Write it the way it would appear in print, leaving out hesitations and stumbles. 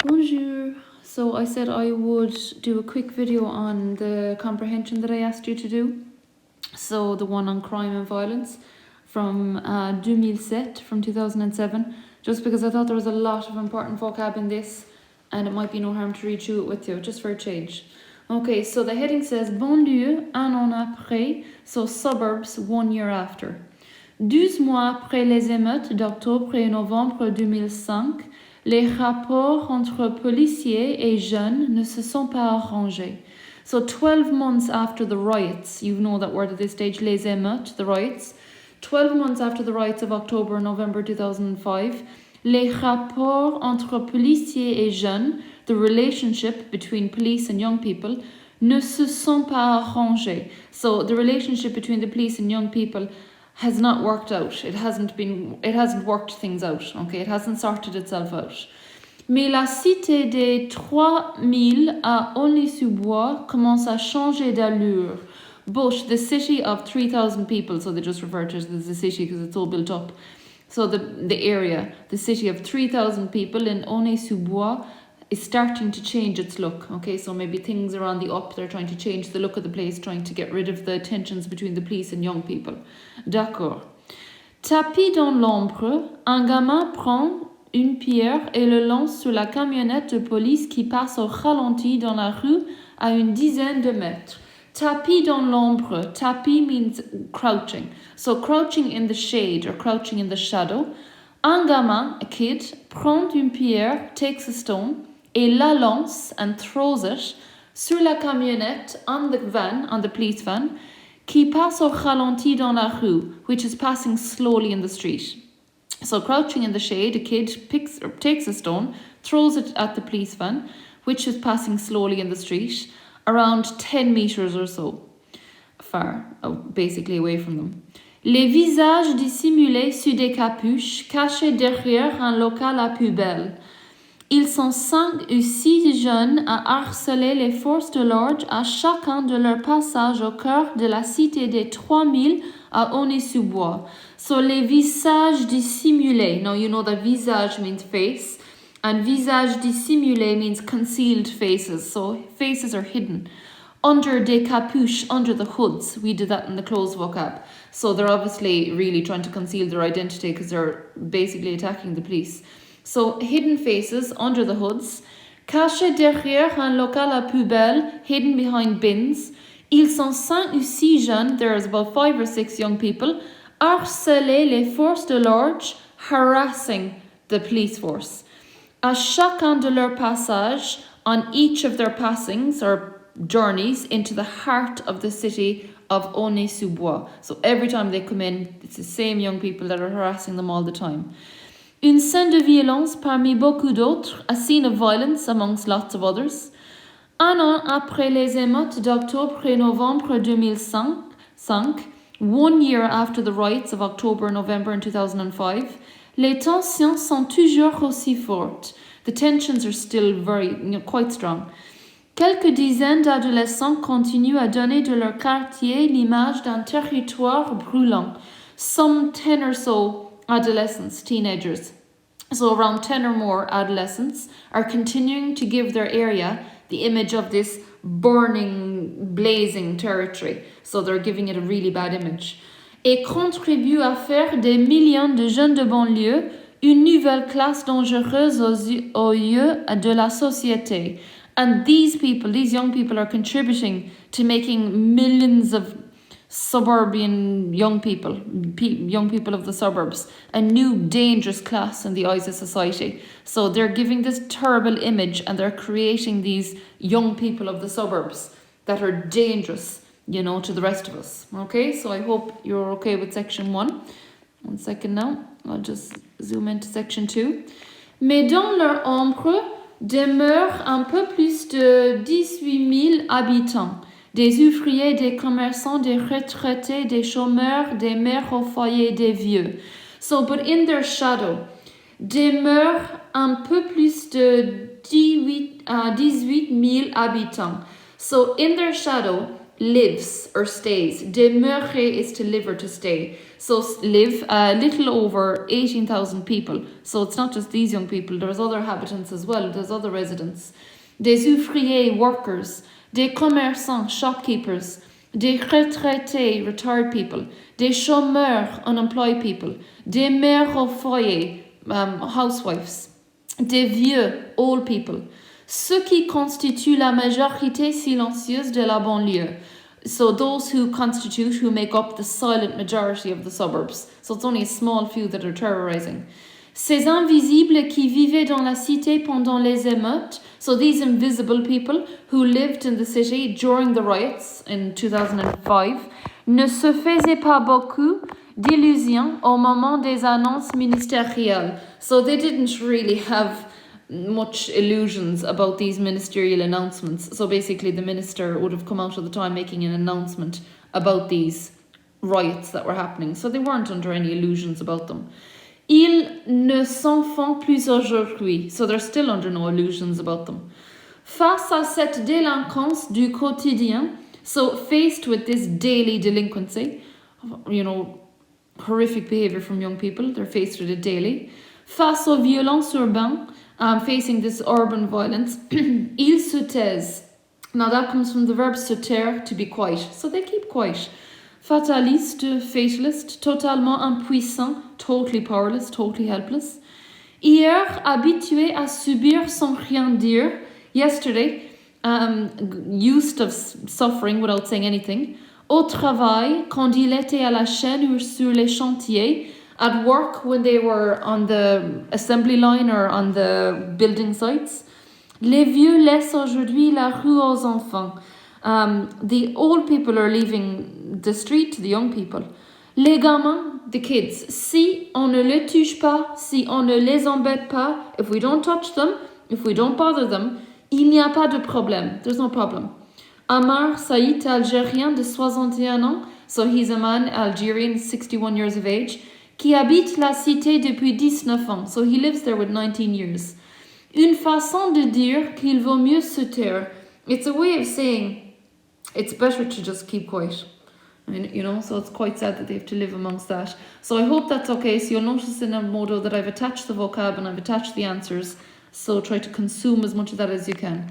Bonjour. So I said I would do a quick video on the comprehension that I asked you to do. So the one on crime and violence from 2007, from 2007, just because I thought there was a lot of important vocab in this and it might be no harm to read through it with you, just for a change. Okay, so the heading says banlieue un an après, so suburbs 1 year after. 12 mois après les émeutes d'octobre et novembre 2005, les rapports entre policiers et jeunes ne se sont pas arrangés. So 12 months after the riots, you know that word at this stage, les émeutes, the riots. 12 months after the riots of October and November 2005, les rapports entre policiers et jeunes, the relationship between police and young people, ne se sont pas arrangés. So the relationship between the police and young people has not worked out. It hasn't worked things out, okay? It hasn't sorted itself out. Mais la cité des 3000 à Aulnay-sous-Bois commence à changer d'allure. But the city of 3,000 people, so they just refer to it as the city because it's all built up. So the area, the city of 3,000 people in Aulnay-sous-Bois is starting to change its look. Okay, so maybe things are on the up, they're trying to change the look of the place, trying to get rid of the tensions between the police and young people. D'accord. Tapis dans l'ombre, un gamin prend une pierre et le lance sur la camionnette de police qui passe au ralenti dans la rue à une dizaine de mètres. Tapis dans l'ombre. Tapis means crouching. So crouching in the shade or crouching in the shadow. Un gamin, a kid, prend une pierre, takes a stone, et la lance and throws it sur la camionnette on the police van, qui passe au ralenti dans la rue, which is passing slowly in the street. So crouching in the shade, a kid takes a stone, throws it at the police van, which is passing slowly in the street, around 10 meters or so far, basically away from them. Les visages dissimulés sous des capuches, cachés derrière un local à poubelle. Ils sont 5 ou 6 jeunes à harceler les forces de l'ordre à chacun de leur passage au cœur de la cité des 3000 à Aulnay-sous-Bois. So les visages dissimulés. Now you know that visage means face and visage dissimulé means concealed faces. So faces are hidden. Under des capuches, under the hoods. We did that in the closed vocab. So they're obviously really trying to conceal their identity because they're basically attacking the police. So hidden faces under the hoods. Cachés derrière un local à poubelle, hidden behind bins. Ils sont 5 ou 6 jeunes, there's about 5 or 6 young people, harceler les forces de l'ordre, harassing the police force. À chacun de leur passage, on each of their passings or journeys into the heart of the city of Aulnay-sous-Bois. So every time they come in, it's the same young people that are harassing them all the time. Une scène de violence parmi beaucoup d'autres, a scene of violence amongst lots of others. Un an après les émeutes d'octobre et novembre 2005, 1 year after the riots of October and November in 2005, les tensions sont toujours aussi fortes. The tensions are still quite strong. Quelques dizaines d'adolescents continuent à donner de leur quartier l'image d'un territoire brûlant. Some 10 or so adolescents, teenagers, so around 10 or more adolescents are continuing to give their area the image of this burning, blazing territory. So they're giving it a really bad image. Et contribuent à faire des millions de jeunes de banlieue une nouvelle classe dangereuse aux yeux de la société. And these people, these young people, are contributing to making millions of suburban young people of the suburbs, a new dangerous class in the eyes of society. So they're giving this terrible image and they're creating these young people of the suburbs that are dangerous, to the rest of us. Okay, so I hope you're okay with section 1. 1 second now, I'll just zoom into section 2. Mais dans leur ombre demeurent un peu plus de 18 000 habitants. Des ouvriers, des commerçants, des retraités, des chômeurs, des mères au foyer, des vieux. So, but in their shadow, demeure un peu plus de 18 000 habitants. So, in their shadow, lives or stays. Demeurer is to live or to stay. So live, a little over 18,000 people. So it's not just these young people, there's other habitants as well, there's other residents. Des ouvriers, workers. Des commerçants, shopkeepers. Des retraités, retired people. Des chômeurs, unemployed people. Des mères au foyer, housewives. Des vieux, old people. Ceux qui constituent la majorité silencieuse de la banlieue. So those who constitute, who make up the silent majority of the suburbs. So it's only a small few that are terrorizing. Ces invisibles qui vivaient dans la cité pendant les émeutes. So these invisible people who lived in the city during the riots in 2005 ne se faisaient pas beaucoup d'illusions au moment des annonces ministérielles. So they didn't really have much illusions about these ministerial announcements. So basically the minister would have come out at the time making an announcement about these riots that were happening. So they weren't under any illusions about them. Ils ne s'en font plus aujourd'hui. So they're still under no illusions about them. Face à cette délinquance du quotidien, so faced with this daily delinquency, horrific behavior from young people, they're faced with it daily. Face aux violences urbaines, facing this urban violence, ils se taisent. Now that comes from the verb se taire, to be quiet. So they keep quiet. Fataliste, fatalist, totalement impuissant, totally powerless, totally helpless. Hier, habitué à subir sans rien dire. Yesterday, used to suffering without saying anything. Au travail, quand il était à la chaîne ou sur les chantiers. At work, when they were on the assembly line or on the building sites. Les vieux laissent aujourd'hui la rue aux enfants. The old people are leaving the street to the young people. Les gamins, the kids. Si on ne les touche pas, si on ne les embête pas, if we don't touch them, if we don't bother them, il n'y a pas de problème. There's no problem. Amar Saïd, Algérien de 61 ans. So he's a man, Algerian, 61 years of age. Qui habite la cité depuis 19 ans. So he lives there with 19 years. Une façon de dire qu'il vaut mieux se taire. It's a way of saying it's better to just keep quiet. So it's quite sad that they have to live amongst that. So I hope that's okay. So you'll notice in a modo that I've attached the vocab and I've attached the answers. So try to consume as much of that as you can.